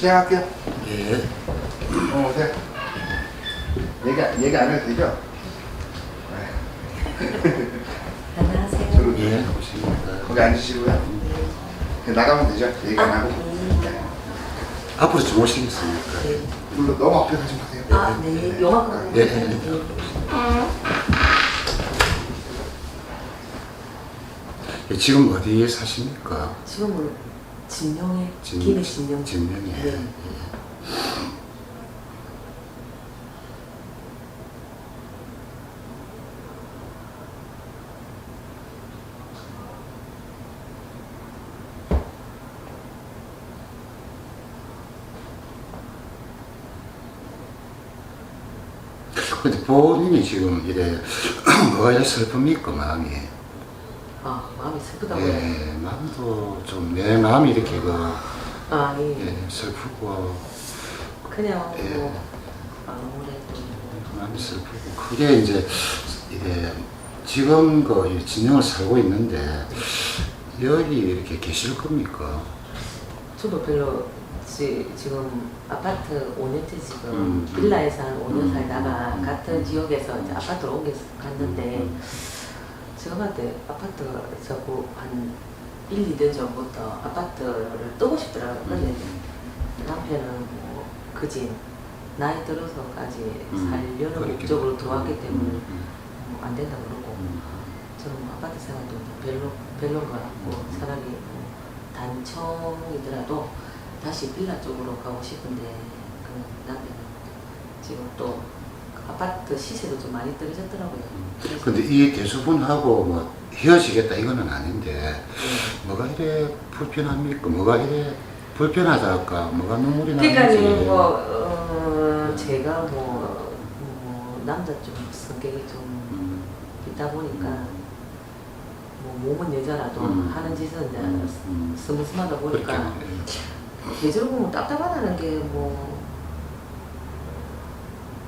시작할게요. 예. 오세요. 얘기 안 해도 되죠? 안녕하세요. 저로 예, 오십니다. 거기 앉으시고요. 그냥 나가면 되죠? 얘기 안 하고. 앞으로 좀 오시겠습니까? 네. 물론 너무 앞에 가지 마세요. 아, 네. 영화 예. 예, 지금 어디에 사십니까? 지금은 진영에 진- 김해 진영. 진명에. 네. 근데 본인이 지금 이래 뭐가 이래 슬픕니까 마음이? 아, 마음이 슬프다고요. 예, 마음도 좀 내 마음이 이렇게 아, 예. 예, 슬프고 그냥 예. 뭐 아무래도 마음이 슬프고 그게 이제 이래 지금 이 진영을 살고 있는데 여기 이렇게 계실 겁니까? 저도 별로 지금 아파트 5년째 지금 음. 빌라에서 한 5년 음. 살다가 음. 같은 지역에서 이제 아파트로 옮겨 갔는데 음. 제가 봤을 때 아파트가 자꾸 한 1, 2년 전부터 아파트를 뜨고 싶더라고요. 근데 남편은 뭐 그집 나이 들어서까지 살려는 그렇게. 목적으로 들어왔기 때문에 음. 뭐안 된다고 그러고 저는 뭐 아파트 생활도 별로인 것 같고 차라리 뭐 단청이더라도 다시 빌라 쪽으로 가고 싶은데 그 남편은 지금 또 아파트 시세도 좀 많이 떨어졌더라고요. 그래서 근데 이 대수분하고 뭐 헤어지겠다 이거는 아닌데 네. 뭐가 이래 불편합니까? 뭐가 이래 불편하다 할까? 뭐가 눈물이 그러니까 나는지 제가 뭐 남자 좀 성격이 좀 있다 보니까 뭐 몸은 여자라도 하는 짓은 이제 스무스하다 보니까 계절 보면 답답하다는 게 뭐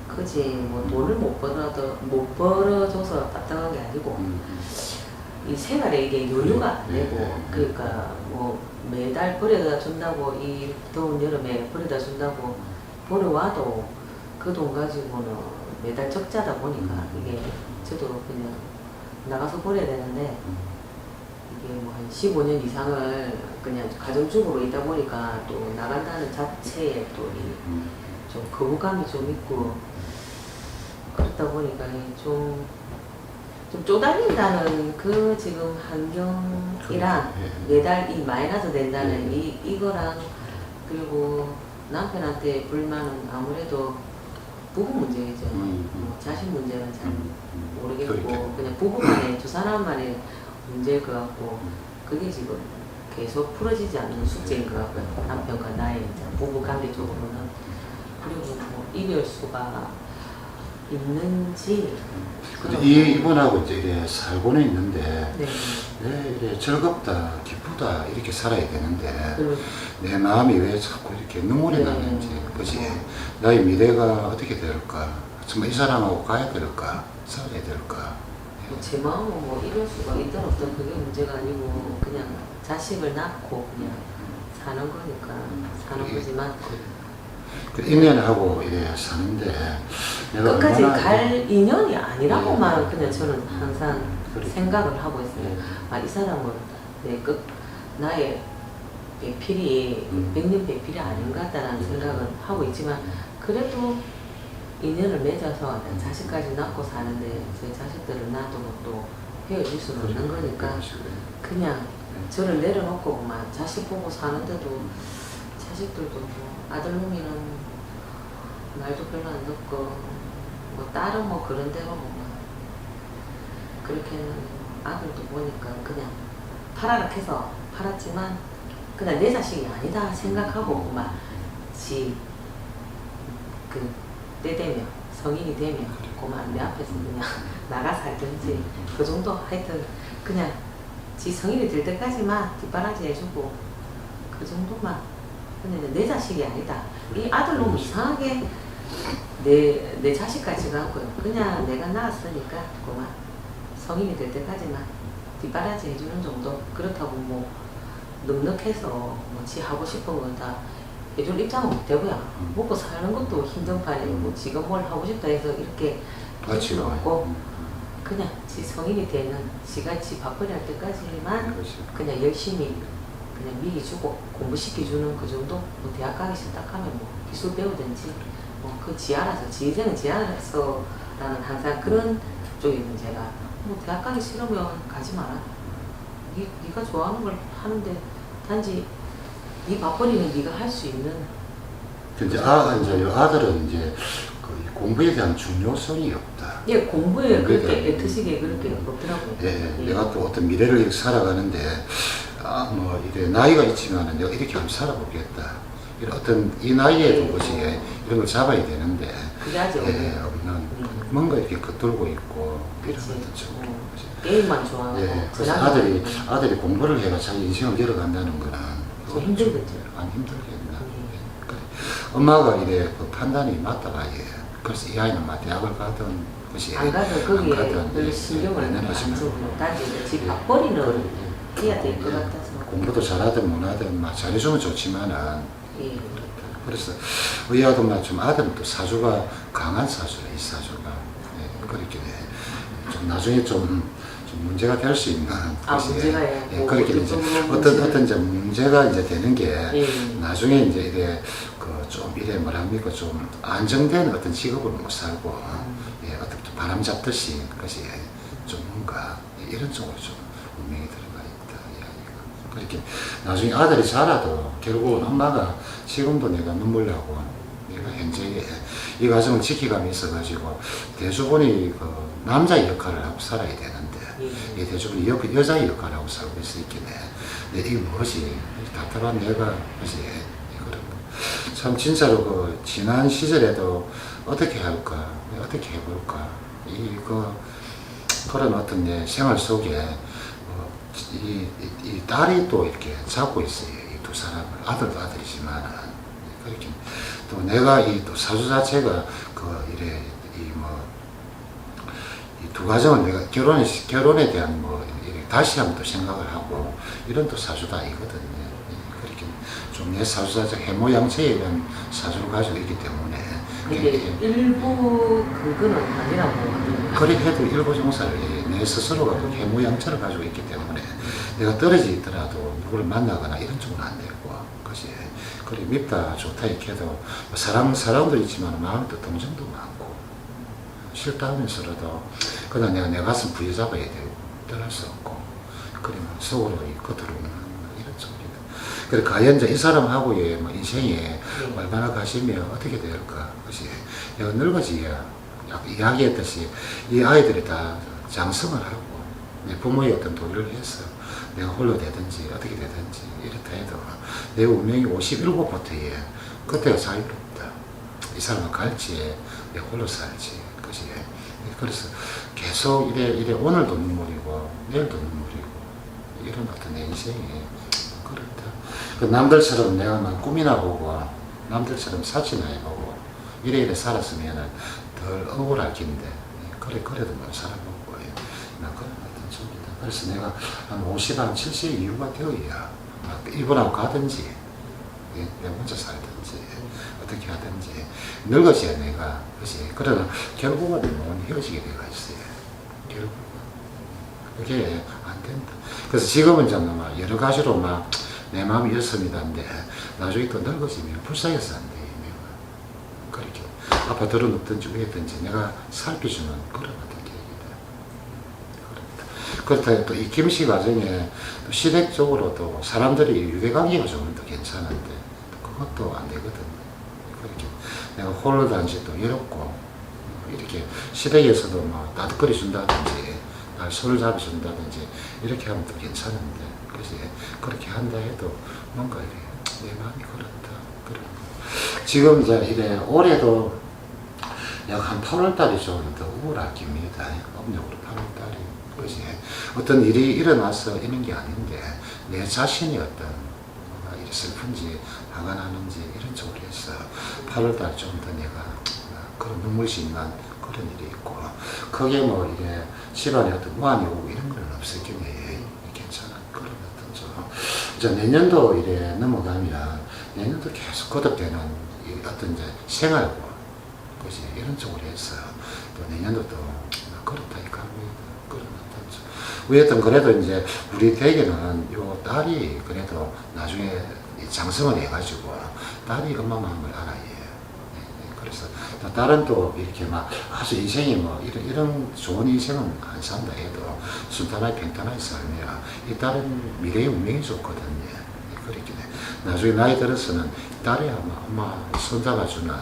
그지 뭐 돈을 못 벌어줘서 답답한 게 아니고 이 생활에 이게 여유가 안 되고 그러니까 뭐 매달 버려다 준다고 이 더운 여름에 버려다 준다고 버려와도 그 돈 가지고는 매달 적자다 보니까 이게 저도 그냥 나가서 버려야 되는데 이게 뭐 한 15년 이상을 그냥 가정주부로 있다 보니까 또 나간다는 자체에 또 좀 거부감이 좀 있고 그렇다 보니까 좀 쪼달린다는 그 지금 환경이랑 매달 이 마이너스 된다는 이거랑 그리고 남편한테 불만은 아무래도 부부 문제죠. 뭐 자식 문제는 잘 모르겠고 그냥 부부간에 두 사람만의 문제일 것 같고 그게 지금 계속 풀어지지 않는 숙제인 것 같고요. 남편과 나의 이제 부부 관계 쪽으로는 그리고 뭐 이별수가 있는지 근데 이분하고 이제 이래 살고는 있는데 네. 왜 이래 즐겁다 기쁘다 이렇게 살아야 되는데 그리고 내 마음이 왜 자꾸 이렇게 눈물이 네. 나는지 그지 나의 미래가 어떻게 될까 정말 이 사람하고 가야 될까 살아야 될까 제 마음은 뭐 이별수가 있든 없든 그게 문제가 아니고 그냥 자식을 낳고 그냥 사는 거니까 사는 그게- 거지만 그 인연하고 이래 사는데 내가 끝까지 얼마나 갈 인연이 아니라고만 네. 그냥 저는 항상 그렇게. 생각을 하고 있어요. 네. 아, 이 사람은 나의 배필이 백년 배필이 아닌 것 같다는 생각은 하고 있지만 그래도 인연을 맺어서 자식까지 낳고 사는데 제 자식들을 놔두고 또 헤어질 수는 없는 거니까 그냥 저를 내려놓고 막 자식 보고 사는데도 자식들도 뭐 아들놈이는 말도 별로 안 듣고 뭐 딸은 뭐 그런 대로 뭐 그렇게는 아들도 보니까 그냥 팔아라 해서 팔았지만 그냥 내 자식이 아니다 생각하고 막지 그 때 되면 성인이 되면 그만 내 앞에서 그냥 나가 살든지 그 정도 하여튼 그냥 지 성인이 될 때까지만 뒷바라지 해주고 그 정도만 근데 내 자식이 아니다 이 아들 너무 이상하게 내 자식까지 가고요 그냥 내가 낳았으니까 그만 성인이 될 때까지만 뒷바라지 해주는 정도 그렇다고 뭐 넉넉해서 뭐 지 하고 싶은 건 다 해줄 입장은 못 되고요. 먹고 사는 것도 힘든 판에 뭐 지가 뭘 하고 싶다 해서 이렇게 할 그렇지. 수는 없고 그냥 지 성인이 되는 지가 지 밥벌이 할 때까지만 그렇지. 그냥 열심히 그냥 미리 주고 공부시켜주는 그 정도. 뭐 대학 가기 싫다 하면 뭐 기술 배우든지 뭐 그 지 알아서 지 인생은 지 알아서 나는 항상 그런 쪽에는 제가 뭐 대학 가기 싫으면 가지 마라. 네가 좋아하는 걸 하는데 단지 네 밥벌이는 네가 할 수 있는. 근데 이제 아들은 이제 그 공부에 대한 중요성이 없다. 예, 공부에 공부에 그렇게 대한- 애트시게 그렇게 없더라고요. 예, 예. 내가 또 어떤 미래를 이렇게 살아가는데, 뭐, 이래, 나이가 있지만 내가 이렇게 한번 살아보겠다. 이런 어떤, 이 나이에도 것이 이런 걸 잡아야 되는데, 그게 아직 예, 없는, 뭔가 이렇게 겉돌고 있고, 이런 그치. 것도 좀. 게임만 좋아하고 예, 그래서 전화만 아들이 공부를 해가 자기 인생을 열어간다는 거는 좀 힘들겠죠. 안 힘들겠나. 그래. 엄마가 이래 그 판단이 맞다 봐야. 그래서 이 아이는 막 대학을 가든 것이 안 가도 거기에 가든, 별 예, 신경을 예, 안 하지만 쓰고 단지 집 밥벌이는 해야 될 것 같아서. 공부도 잘하든 못하든 막 잘해주면 좋지만은 예. 그래서 의아도 좀 아들은 또 사주가 강한 사주라 이 사주가 그렇게 좀 나중에 좀 문제가 될 수 있는 것이 문제가 뭐 그렇게 이제 어떤 이제 문제가 이제 되는 게 예. 나중에 이제 이래 그 좀 이래 뭐랍니까 좀 안정된 어떤 직업을 못 살고 어떻게 좀 바람 잡듯이 그것이 좀 뭔가 이런 쪽으로 좀 운명이 들어가 있다 이 아이가. 그렇게 나중에 아들이 자라도 결국은 엄마가 지금도 내가 눈물 나고 내가 현재 이 가정을 지키감이 있어가지고 대주분이 그 남자의 역할을 하고 살아야 되는데 이 대주분이 여자의 역할을 하고 살고 있으니까 이게 무엇이 답답한 내가 무엇이 그런 참 진짜로 그 지난 시절에도 어떻게 할까 어떻게 해볼까 그런 어떤 내 생활 속에 이 딸이 또 이렇게 잡고 있어요. 이 두 사람을 아들도 아들이지만 그렇게 또 내가 이 또 사주 자체가 그 이래 이 두 가정을 내가 결혼에 대한 뭐 이래 다시 한번 또 생각을 하고 이런 또 사주다 이거든요. 그렇게 좀 내 사주 자체 해모양체에 대한 사주를 가지고 있기 때문에 이게 일부 그거는 아니라고 하더라고요. 그렇게 해도 일부 종사를 내 스스로가 그 해모양처를 가지고 있기 때문에 내가 떨어져 있더라도 누구를 만나거나 이런 쪽은 안 되고 그것이 그래 밉다 좋다 이렇게 해도 사랑도 있지만 마음도 동정도 많고 싫다 하면서라도 그러다 내가 내 가슴 부여잡아야 되고 떠날 수 없고 그러면 속으로 겉으로는 이런 쪽입니다. 그래 과연 이 사람하고의 뭐 인생에 얼마나 가시면 어떻게 될까 그것이 내가 늙어지야 이야기했듯이 이 아이들이 다 장성을 하고 내 부모의 어떤 도리를 해서 내가 홀로 되든지 어떻게 되든지 이렇다 해도 내 운명이 57부터에 그때가 자유롭다. 이 사람은 갈지 내 홀로 살지 그것이 그래서 계속 이래 오늘도 눈물이고 내일도 눈물이고 이런 어떤 내 인생이 그렇다. 그 남들처럼 내가 막 꿈이나 보고 남들처럼 사치나 해보고 이래 살았으면은 덜 억울할 긴데 그래도 못 살아보고 나 그런 어떤 쪽이다. 그래서 내가 한 50, 한 70 이후가 되어야 일본하고 가든지 내가 혼자 살든지 어떻게 하든지 늙어져야 내가 그렇지. 그러나 결국은 헤어지게 되어 있어요. 결국은 그게 안 된다. 그래서 지금은 좀 여러 가지로 막 내 마음이 이렇습니다인데 나중에 또 늙어지면 불쌍해서 안 돼. 그렇게 아파트로 눕든지 위에든지 내가 살펴주는 그런 어떤 계획이다. 그렇다 또 이 김씨 과정에 또 시댁적으로 또 사람들이 유대관계가 좀 더 괜찮은데 그것도 안 되거든. 그렇게 내가 홀로 단지 또 이렇고 이렇게 시댁에서도 뭐 따뜻거리 준다든지 날 손을 잡아준다든지 이렇게 하면 또 괜찮은데 그래서 그렇게 한다 해도 뭔가 이래 내 마음이 그렇다. 그런 거. 지금 이제 이래 올해도 약 한 8월달이 좀 더 우울할 깁니다. 음력으로 8월달이 그것이 어떤 일이 일어나서 이런 게 아닌데 내 자신이 어떤 이래 슬픈지 화가 나는지 이런 쪽으로 해서 8월달 좀 더 내가 그런 눈물심난 그런 일이 있고 그게 뭐 이게 집안에 어떤 우환이 오고 이런 건 없을 경우에 괜찮은 그런 어떤 좀 이제 내년도 이래 넘어가면 내년도 계속 거듭되는 이 어떤 이제 생활고 그것이 이런 쪽으로 해서 또 내년도 또 그렇다 이 갑니다. 그런 어떤 어쨌든 그래도 이제 우리 댁에는 요 딸이 그래도 나중에 장성을 해가지고 딸이 엄마 마음을 알아요. 그래서 또 딸은 또 이렇게 막 아주 인생이 뭐 이런 좋은 인생은 안 산다 해도 순탄하게 평탄하게 살면 이 딸은 미래의 운명이 좋거든요. 그렇게 나중에 나이 들어서는 딸이 아마 엄마 손잡아주는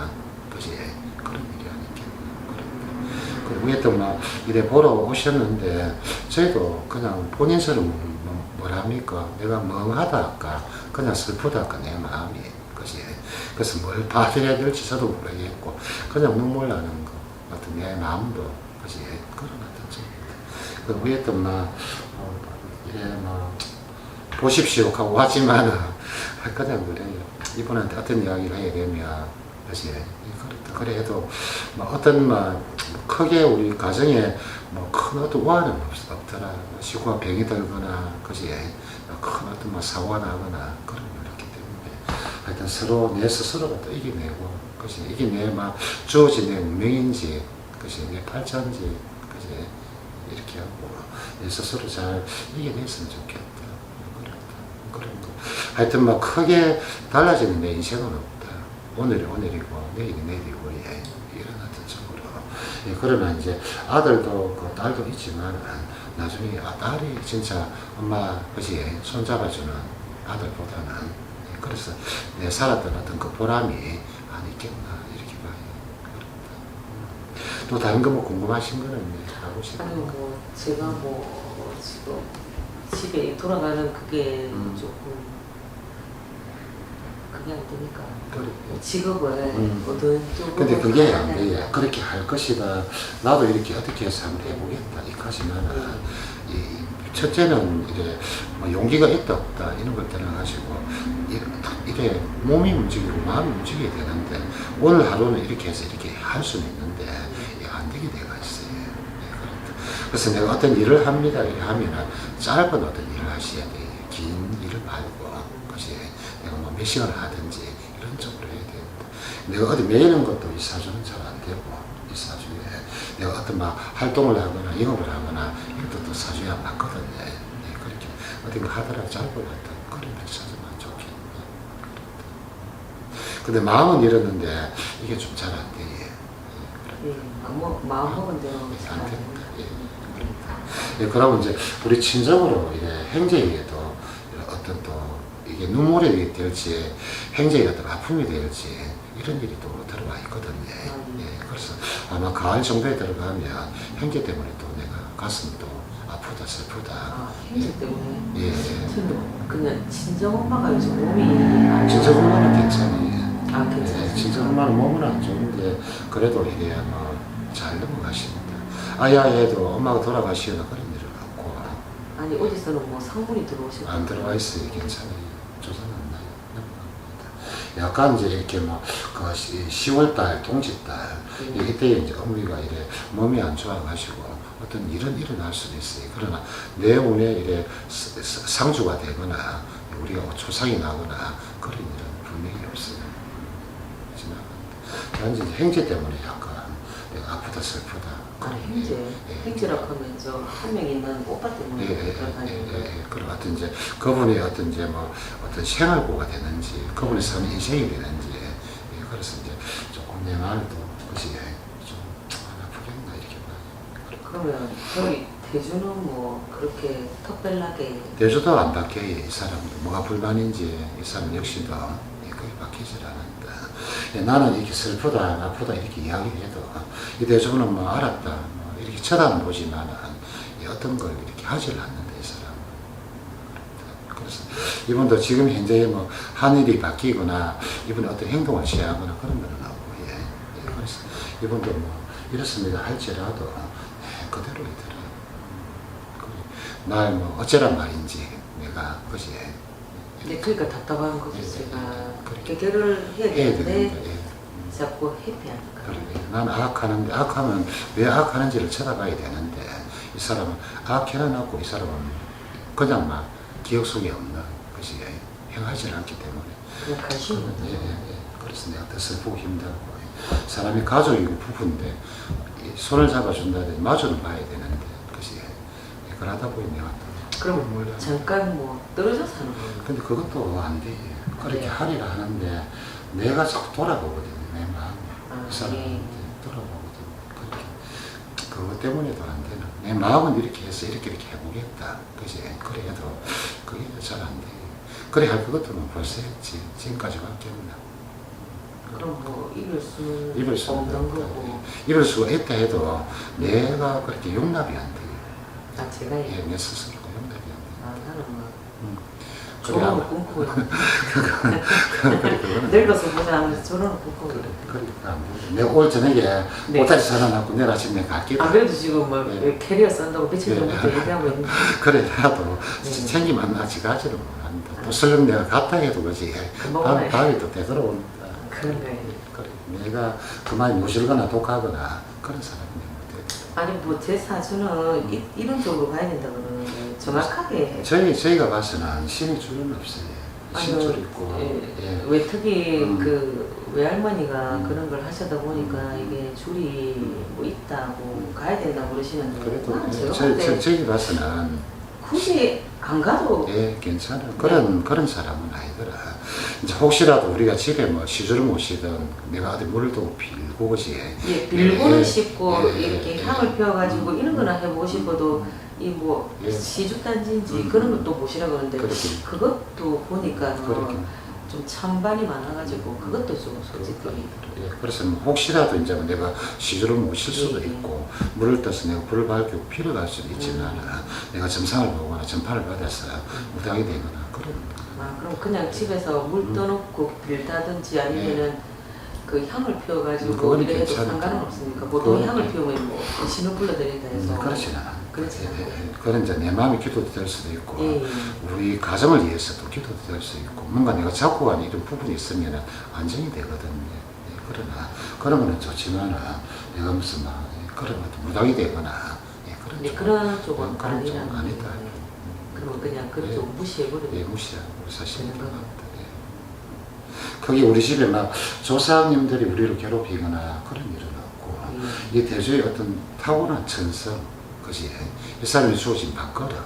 것이 그런 일이 아니겠나. 그리고 위에 또막 이래 보러 오셨는데 저희도 그냥 본인처럼 뭐랍니까 내가 멍하다 할까 그냥 슬프다 할까 내 마음이 것이 그래서 뭘 받아야 될지 저도 모르겠고 그냥 눈물 나는 것 같은 내 마음도 것이 그런 어떤 점입니다. 그 위에 또막 이래 뭐 보십시오 하고 하지만은 그냥 그래요. 이분한테 어떤 이야기를 해야 되면 것이 그렇다 그래도 뭐 어떤 뭐 크게 우리 가정에 뭐 큰 어떤 오한은 없더라. 식구가 병이 들거나 것이 큰 어떤 뭐 사고가 나거나 그런 게 없기 때문에 하여튼 서로 내 스스로가 또 이겨내고 그것이 이게 내 막 주어진 내 운명인지 그것이 내 팔자인지 그것이 이렇게 하고 내 스스로 잘 이겨냈으면 좋겠다. 그런 거. 하여튼 막 크게 달라지는 내 인생은 없다. 오늘이 오늘이고 내일이 내일이고 이런 어떤 쪽으로. 그러나 이제 아들도 그 딸도 있지만 나중에 딸이 진짜 엄마 그지 손잡아주는 아들보다는 그래서 내 살았던 어떤 그 보람이 안 있겠나 이렇게 봐요. 또 다른 거 뭐 궁금하신 거는 하고 싶어요. 아니 뭐 제가 뭐 지금 집에 돌아가는 그게 조금 그게 안 되니까 그래. 직업을 어떤 쪽으로 근데 그게 안 하냐는 돼. 그렇게 할 것이다. 나도 이렇게 어떻게 해서 한번 해보겠다. 이까지만 첫째는 이제 뭐 용기가 있다 없다 이런 걸 떠나가지고 이래 몸이 움직이고 마음이 움직여야 되는데 오늘 하루는 이렇게 해서 이렇게 할 수는 있는데 안 되게 돼가 있어요. 그래서 내가 어떤 일을 합니다. 이렇게 하면은 짧은 어떤 일을 하셔야 돼. 긴 일을 말고 그것이 내가 뭐 몇 시간을 하든지 이런 쪽으로 해야 되는데 내가 어디 매이는 것도 이 사주는 잘 안 되고 이 사주에 내가 어떤 막 활동을 하거나 영업을 하거나 이것도 또 사주에 안 맞거든요. 그렇게 어디 뭐 하더라도 짧고 어떤 그런 걸 찾으면 좋겠네. 근데 마음은 이랬는데 이게 좀 잘 안 돼. 뭐 마음 먹은 대로 잘 안 안 됩니다. 됩니다. 그러면 이제 우리 친정으로 행제에도 어떤 또 이게 눈물이 될지 행제에 어떤 아픔이 될지 이런 일이 또 들어와 있거든요. 그래서 아마 가을 정도에 들어가면 행제 때문에 또 내가 가슴이 또 아프다 슬프다. 행제 때문에? 저는 그냥 친정엄마가 요즘 몸이 안 친정 엄마는 괜찮아요. 괜찮아요. 친정 엄마는 몸은 안 좋은데 그래도 이게 잘 넘어가십니다. 아야에도 엄마가 돌아가시거나 그런 일은 없고 아니 어디서는 뭐 상문이 들어오시고 안 들어와 있어요. 괜찮아요. 조선 안 나요. 넘어갑니다. 약간 이제 이렇게 그 10월달 동짓달 이때 이제 어머니가 이래 몸이 안 좋아가지고 어떤 일은 일어날 수도 있어요. 그러나 내 운에 이래 상주가 되거나 우리가 초상이 나거나 그런 일은 분명히 없어요. 지나갑니다. 단지 행제 때문에 약간 내가 아프다 슬프다. 행제라고 하면 저 한 명 있는 오빠 때문에 그러다니는 거예요. 그런 어떤 이제 그분이 어떤 이제 뭐 어떤 생활고가 되는지 그분이 사는 인생이 되는지 그래서 이제 조금 내 마음도 그것이 좀 아프겠나 이렇게 봐요. 그러면 저희 대주는 뭐 그렇게 특별하게 대주도 안 바뀌어요. 이 사람도 뭐가 불만인지 이 사람 역시도 그게 바뀌질 않는다. 나는 이렇게 슬프다 아프다 이렇게 이야기해도 이 대주는 뭐 알았다 뭐 이렇게 쳐다보지만은 어떤 걸 이렇게 하질 않는다 이 사람. 그래서 이분도 지금 현재 뭐 하늘이 바뀌거나 이분이 어떤 행동을 취하거나 그런 건 없고 그래서 이분도 뭐 이렇습니다 할지라도 그대로이더라. 날 뭐 어쩌란 말인지 내가 그것이 그러니까 답답한 거죠. 제가 그렇게 개결을 해야 되는데 되는데 자꾸 회피하니까. 나는 악하는데 악하면 왜 악하는지를 쳐다봐야 되는데 이 사람은 악해놓고 이 사람은 그냥 막 기억 속에 없는 것이 행하지 않기 때문에. 그냥 관심이 예, 없는 예, 거예요. 예. 그래서 내가 더 슬프고 힘들고 사람이 가족이고 부부인데 이 손을 잡아준다든지 마주는 봐야 되는데 그것이 그러다 보니 내가 또 그럼 몰라. 잠깐 뭐 떨어져 사는 거예요. 근데 그것도 안 돼. 그렇게 네. 하리라 하는데 내가 자꾸 돌아보거든요. 내 마음이. 아, 그 사람한테 예. 돌아보거든요. 그렇게. 그것 때문에도 안 되나. 내 마음은 이렇게 해서 이렇게 해보겠다. 그지? 그래도 그게 잘 안 돼. 그래 할 것도 벌써 했지. 지금까지밖에 없나. 그럼 뭐 입을 입을 수 수는 없는 없다. 거고. 입을 수가 있다 해도 내가 그렇게 용납이 안 돼. 아 제가 예, 내 스스로가 용납이 안 돼. 아 나는 뭐 그래, 조론을 꿈꾸고 있는 그래, 그거는 늙어서 보자 하면서 조론을 꿈꾸고 그래, 있는 그러니까 안 보고. 내가 올 저녁에 네. 꽃다리 사놔놓고 내일 아침 내가 갈게. 안 그래도 지금 뭐 네. 캐리어 썬다고 며칠 네. 전부터 얘기하고 있는데 그래, 나도 네. 챙기면 아직 가지를 못한다. 또 설령 내가 갔다 해도 그지. 금방 와요. 밤이 또 되돌아온다. 그런 거예요. 그래, 내가 그만 무실거나 독하거나 그런 사람이 못해. 아니 뭐 제 사주는 이런 쪽으로 가야 된다 그러는데 정확하게 저희가 봐서는 신의 줄은 없어요. 신줄 아니, 있고. 예, 외특이 그 외할머니가 음. 그런 걸 하시다 보니까 이게 줄이 뭐 있다고 가야 된다고 그러시는데 그래도 나는 제가 볼 때 저희 봐서는 굳이 안 가도 예, 괜찮아. 그런 사람은 아니더라. 이제 혹시라도 우리가 집에 뭐 시주를 모시든 내가 어디 물을 두고 빌고 그지. 예, 빌고는 예, 싶고 예, 이렇게 예, 향을 예. 피워가지고 이런 거나 해보고 싶어도 이 뭐 예. 시주단지인지 그런 것도 보시라 그러는데 그렇게. 그것도 보니까 그렇게. 좀 찬반이 많아가지고 그것도 좀 솔직히 예, 그래서 뭐 혹시라도 이제 내가 시주를 모실 수도 예, 예. 있고 물을 떠서 내가 불을 밝히고 피를 갈 수도 있지만 내가 점상을 보거나 전파를 받아서 무당이 되거나 그런 아 그럼 그냥 집에서 물 떠놓고 빌다든지 아니면은 그 향을 피워가지고 그거는 이래 해도 괜찮은데. 상관은 없으니까 보통 그거는 향을 피우면 뭐 신을 불러드린다 해서 그렇진 않아. 그렇진 않아요. 그런 이제 내 마음이 기도도 될 수도 있고 예, 예. 우리 가정을 위해서도 기도도 될 수 있고 뭔가 내가 잡고 가는 이런 부분이 있으면 안정이 되거든요. 예, 그러나 그런 거는 좋지만 내가 무슨 막 그런 것도 무당이 되거나 예, 근데 쪽은- 그런 쪽은 그런 쪽은 아니라는 아니다. 거예요. 그럼 그냥 그런 예. 쪽 무시해버리고 예, 무시하고 사실 되는 거죠. 거기 우리 집에 막 조상님들이 우리를 괴롭히거나 그런 일은 없고 이 대주의 어떤 타고난 천성 그지 이 사람이 주어진 밥거릇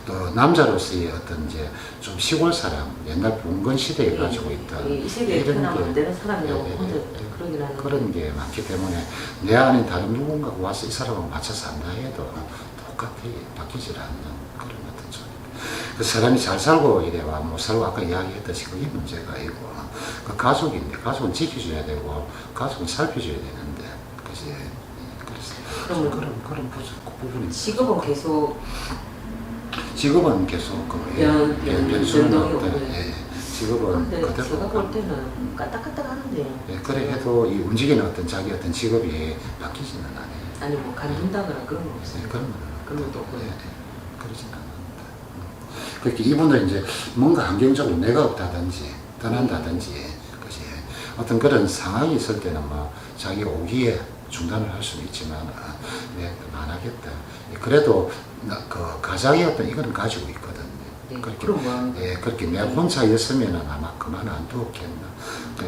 또 남자로서의 어떤 이제 좀 시골 사람 옛날 봉건 시대에 가지고 있던 이 시대에 이런 태어나면 안 게 되는 사람이라고 예, 예, 혼자 예. 그러긴 하는데 그런 게 많기 때문에 내 안에 다른 누군가가 와서 이 사람하고 맞춰 산다 해도 똑같이 바뀌질 않는 그런 어떤 좀. 그 사람이 잘 살고 이래와 못 살고 아까 이야기했듯이 그게 문제가 아니고 그 가족인데 가족은 지켜줘야 되고 가족은 살펴줘야 되는데 그지 그래서 그러면 그런 부분이 직업은 계속 직업은 계속 그 변수는 변동이 없다. 없고요. 예, 직업은 근데 그대로 제가 볼 때는 까딱까딱 하는데요. 예, 그래 해도 이 움직이는 어떤 자기 어떤 직업이 바뀌지는 않아요. 아니 뭐 간둔다거나 그런 거 없어요. 네, 그런 그런 것도 없고요. 그러진 않는다. 그렇게 이분들 이제 뭔가 환경적으로 내가 없다든지 떠난다든지 그지 어떤 그런 상황이 있을 때는 뭐 자기가 오기에 중단을 할 수는 있지만 안 하겠다. 그래도 그 가장의 어떤 이거는 가지고 있거든요. 네, 그렇게 그럼 뭐 예, 그렇게 내가 혼자였으면 아마 그만 안 두었겠나.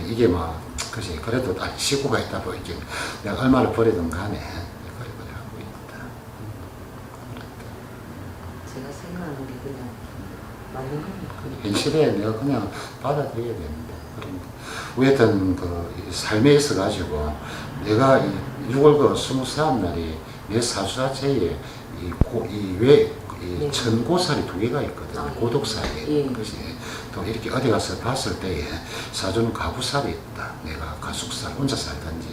이게 뭐 그지 그래도 딱 시구가 있다 보이긴 내가 얼마나 버리든 간에 그래 하고 있다. 제가 생각하는 게 그냥 맞는 겁니다. 현실에 내가 그냥 받아들여야 되는데 그런 어떤 그 삶에 있어 가지고 내가 이 6월 그 23날이 내 사주 자체에 이외 네. 천고살이 2개가 있거든. 아, 예. 고독살이. 예. 그것이 또 이렇게 어디 가서 봤을 때에 사주는 가부살이 있다. 내가 가숙살, 혼자 살든지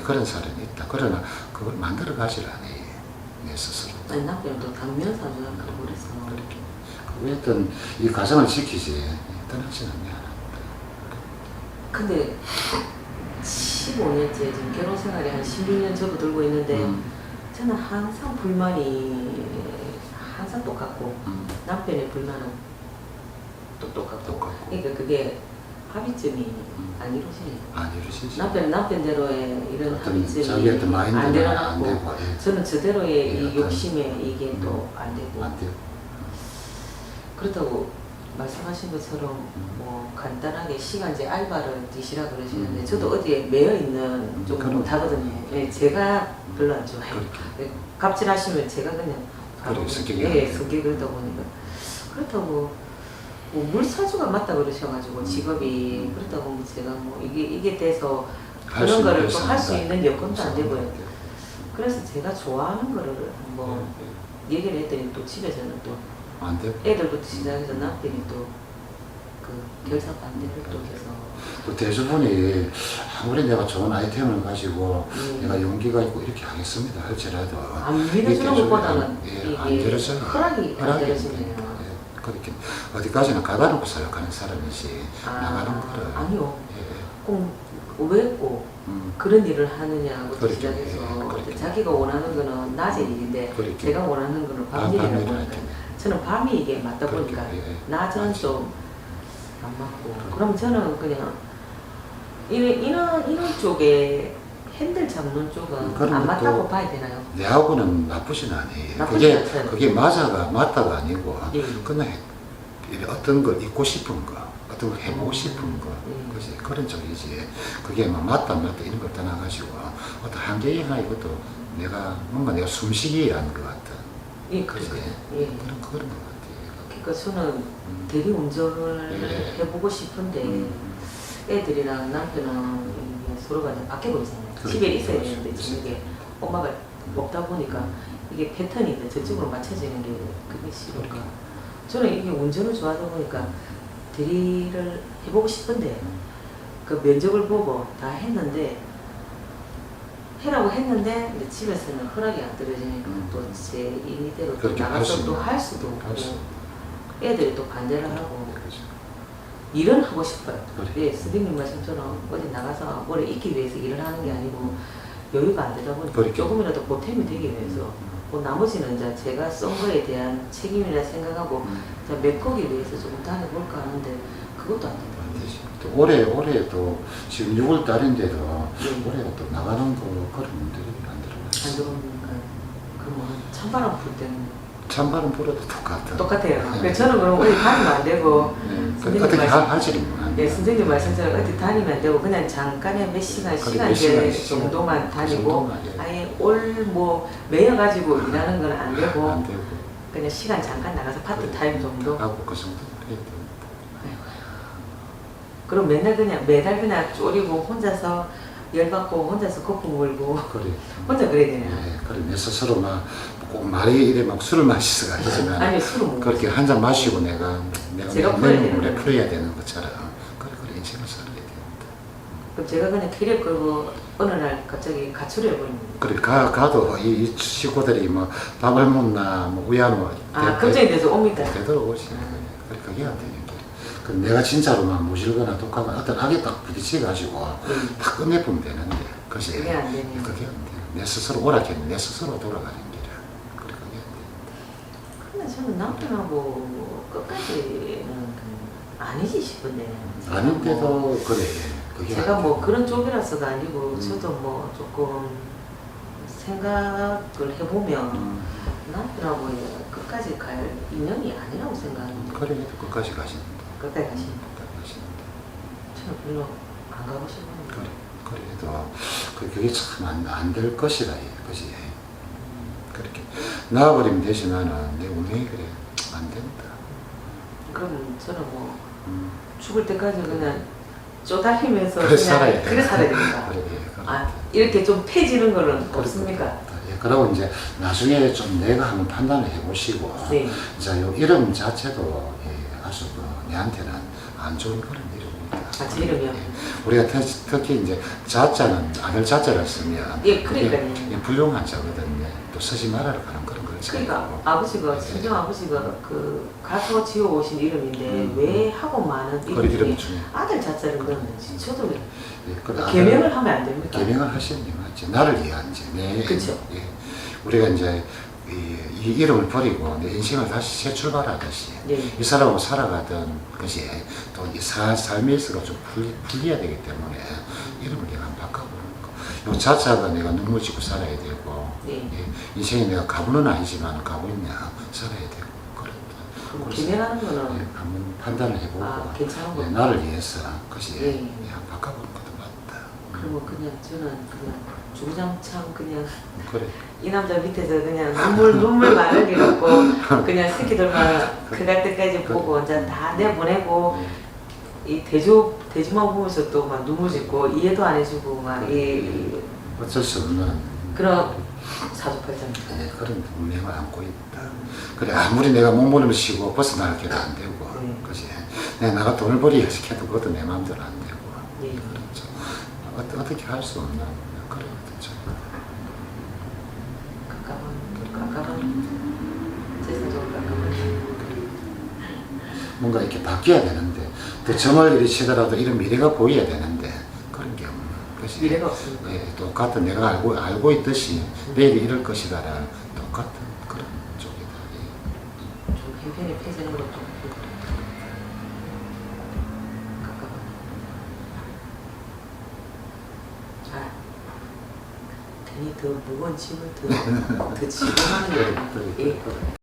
그런 살은 있다. 그러나 그걸 만들어 가질 않아요. 내 스스로. 아니 남편도 당면 사주라고 그래서 그렇게. 어떤 이 가정을 지키지 떠나지는 않냐. 근데 15년째 지금 결혼 생활이 한 16년 접어들고 있는데 저는 항상 불만이 항상 똑같고 남편의 불만은 또 똑같고 그러니까 그게 합의점이 안 이루어지네요. 안 이루어지지. 남편대로의 이런 어떤 합의점이 자기 어떤 안 마인드가 안 일어났고 되고 예. 저는 저대로의 예, 이 어떤- 욕심에 이게 또 안 되고 안 돼요. 그렇다고 말씀하신 것처럼 뭐 간단하게 시간제 알바를 뛰시라 그러시는데 저도 어디에 매여 있는 쪽은 그럼. 못하거든요. 예, 제가 별로 안 좋아해요. 그렇게. 예, 갑질하시면 제가 그냥 그래, 성격이 예, 안 성격이 그러다 보니까 그렇다고 뭐 물사주가 맞다 그러셔가지고 직업이 그렇다고 뭐 제가 뭐 이게 돼서 할 그런 수 거를 있는 또 할 수 것은 있는 여건도 안 되고요. 없어요. 그래서 제가 좋아하는 거를 한번 얘기를 했더니 또 집에서는 또 안 되고. 애들부터 시작해서 남편이 또 그 결사 반대를 또 해서 또 대주분이 아무리 내가 좋은 아이템을 가지고 내가 용기가 있고 이렇게 하겠습니다 할지라도 안 믿어주는 것보다는 예, 안 이게 들어져요. 허락이 안 들어지네요. 예, 그렇게 어디까지나 가다 놓고 살아가는 사람이지 나가는 거를 아니요. 예, 꼭왜 꼭 그런 일을 하느냐부터 그렇게, 시작해서 예, 그렇게. 자기가 원하는 거는 낮의 일인데 그렇게. 제가 원하는 거는 밤 밤 일이라고 일을 하니까 하겠네. 저는 밤이 이게 맞다 그렇게, 보니까 예, 낮은 맞아요. 좀 안 맞고 그럼 저는 그냥 이런 쪽에 핸들 잡는 쪽은 그런 안 것도 맞다고 봐야 되나요? 내하고는 나쁘진 않아요. 나쁘진 않잖아요. 그게 맞다가 아니고 예. 그냥 어떤 걸 잊고 싶은 거, 어떤 걸 해보고 싶은 거, 예. 그지 그런 쪽이지. 그게 막 맞다 이런 걸 떠나가지고 어떤 한계이나 이것도 뭔가 내가 숨쉬기 하는 것 같은. 예, 그지. 그렇죠. 예. 그런 것 같아요. 그러니까 저는 대리운전을 예. 해보고 싶은데 애들이랑 남편은 이게 서로가 이제 바뀌어버리잖아요. 그렇죠. 집에 있어야 그렇죠. 되는데 그렇죠. 저녁에 엄마가 없다 보니까 이게 패턴이 이제 저쪽으로 맞춰지는 게 그게 싫으니까 저는 이게 운전을 좋아하다 보니까 대리를 해보고 싶은데 그 면접을 보고 다 했는데 해라고 했는데 이제 집에서는 허락이 안 떨어지니까 또 제 임의대로 또 그렇게 할 수 나가서 또 있는. 할 수도 할 수 없고 애들이 또 반대를 하고 그렇죠. 일은 하고 싶어요. 그래. 예, 선생님 말씀처럼 어디 나가서 뭐를 잊기 위해서 일을 하는 게 아니고 여유가 안 되다 보니까 그렇게. 조금이라도 보탬이 되기 위해서 뭐 나머지는 이제 제가 쏜 거에 대한 책임이라 생각하고 이제 메꾸기 위해서 조금 다녀볼까 하는데 그것도 안 된다. 안 되지. 또 올해 또 지금 6월 달인데도 예. 올해 또 나가는 거 그런 분들이 안 안 들어가요. 들어오니까 그뭐 찬바람 불 때는 찬바람 불어도 똑같아. 똑같아요. 그래서 저는 그럼 어디 다니면 안 되고 선생님 어떻게 말씀- 하지는 안 예, 돼. 선생님 말씀처럼 어디 다니면 안 되고 그냥 잠깐의 몇 시간, 그래, 시간제 몇 시간, 정도만 그 다니고 정도만, 예. 아예 뭐 매여가지고 일하는 건 안 되고 안 되고 그냥 시간 잠깐 나가서 파트타임 정도 하고 그 정도 해야 돼. 아이고. 그럼 맨날 그냥 매달 그냥 쪼리고 혼자서 열받고 혼자서 거품 물고 그래. 혼자 그래야 되나? 예, 그래 내 스스로 막 꼭 말이 이래 막 술을 마시서 아니지만 아니 술은 못 그렇게 한 잔 마시고 내가 제가 내 풀어야 눈물에 되는 풀어야 되는 것처럼 그래 인생을 살아야 됩니다. 그럼 제가 그냥 캐리어 끌고 어느 날 갑자기 가출해 버립니다. 그래 가도 이 식구들이 뭐 밥을 먹나 뭐 우야 뭐 걱정이 돼서 옵니다. 되도록오지. 그래 그게 안 되는 게. 그 내가 진짜로 막 모질거나 독하거나 어떤 악에 딱 부딪혀가지고 다 끝내보면 되는데 그것이 그게 안 되네요. 그게 안 돼. 내 스스로 오락했네. 내 스스로 돌아가는 길이야. 그래 그게 안 돼. 근데 저는 남편하고 끝까지는 아니지 싶은데. 아닌데도 그래. 그게 제가 안 뭐 돼. 그런 쪽이라서가 아니고 저도 뭐 조금 생각을 해보면 남편하고 끝까지 갈 인연이 아니라고 생각합니다. 그래 끝까지 가시는 끝까지 가시면 가시는 저는 별로 안 가고 싶어요. 그래 그래도 그게 참 안 될 것이다 그지. 그렇게 나와버리면 되지만은 내 운명이 그래 안 된다. 그럼 저는 뭐 죽을 때까지 그냥 쪼달리면서 그래 살아야 돼. 그래 살아야 됩니다. 그래, 아 이렇게 좀 패지는 거는 없습니까? 예, 그리고 이제 나중에 좀 내가 한번 판단을 해보시고 네. 이제 요 이름 자체도 예, 아주 내한테는 안 좋은 그런 이름입니다. 제 이름이요? 예, 우리가 특히 이제 자자는 아들 자자를 쓰면 예, 그러니까요. 그게 훌륭한 자거든요. 또 쓰지 말아라 하는 그런 걸 그러니까 쓰고. 아버지가 친정 아버지가 그 가서 지어 오신 이름인데 왜 하고 많은 그런 이름 이름 중에 중에 아들 자자를 넣었는지 저도 예, 그 개명을 하면 안 됩니까? 개명을 하시는 게 맞지. 나를 위한 이제 내 그쵸. 예, 우리가 이제 이 이름을 버리고 내 인생을 다시 재출발하듯이 네. 이 사람하고 살아가던 것이 또 이 삶의 일서가 좀 풀려야 되기 때문에 이름을 내가 한번 바꿔보는 거. 요 자자가 내가 눈물 짓고 살아야 되고 네. 예, 인생에 내가 가부는 아니지만 가부 있냐 살아야 되고 그렇다. 그럼 김행하는 거는 한번 판단을 해보고 괜찮은 거. 나를 위해서 그것이 예. 한번 바꿔보는 것도 맞다. 그러면 그냥 저는 그냥 주구장창 그냥 그래. 이 남자 밑에서 그냥 눈물 마르게 놓고 그냥 새끼들만 그갈 때까지 보고 이제 다 내보내고 이 대주만 보면서 또 막 눈물 짓고 이해도 안 해주고 막 이 어쩔 수 없는 그런 사주팔자입니다. 그런 운명을 안고 있다. 그래 아무리 내가 몸부림을 쉬고 벗어날 게도 안 되고 그지. 내가 돈을 벌이야 시켜도 그것도 내 마음대로 안 되고 예. 그렇죠. 어떻게 할 수 없나 그런 거죠. 깜깜한 제사적으로 깜깜하게 뭔가 이렇게 바뀌어야 되는데 또 점을 이리 치더라도 이런 미래가 보여야 되는데 그런 게 없는 것이 미래가 없습니다. 똑같은 내가 알고 있듯이 내일이 이럴 것이다라 똑같은 그런 쪽이다. 좀 형편이 폐지는 것도 깜깜한 괜히 더 무거운 짐을 더 지고 하는 게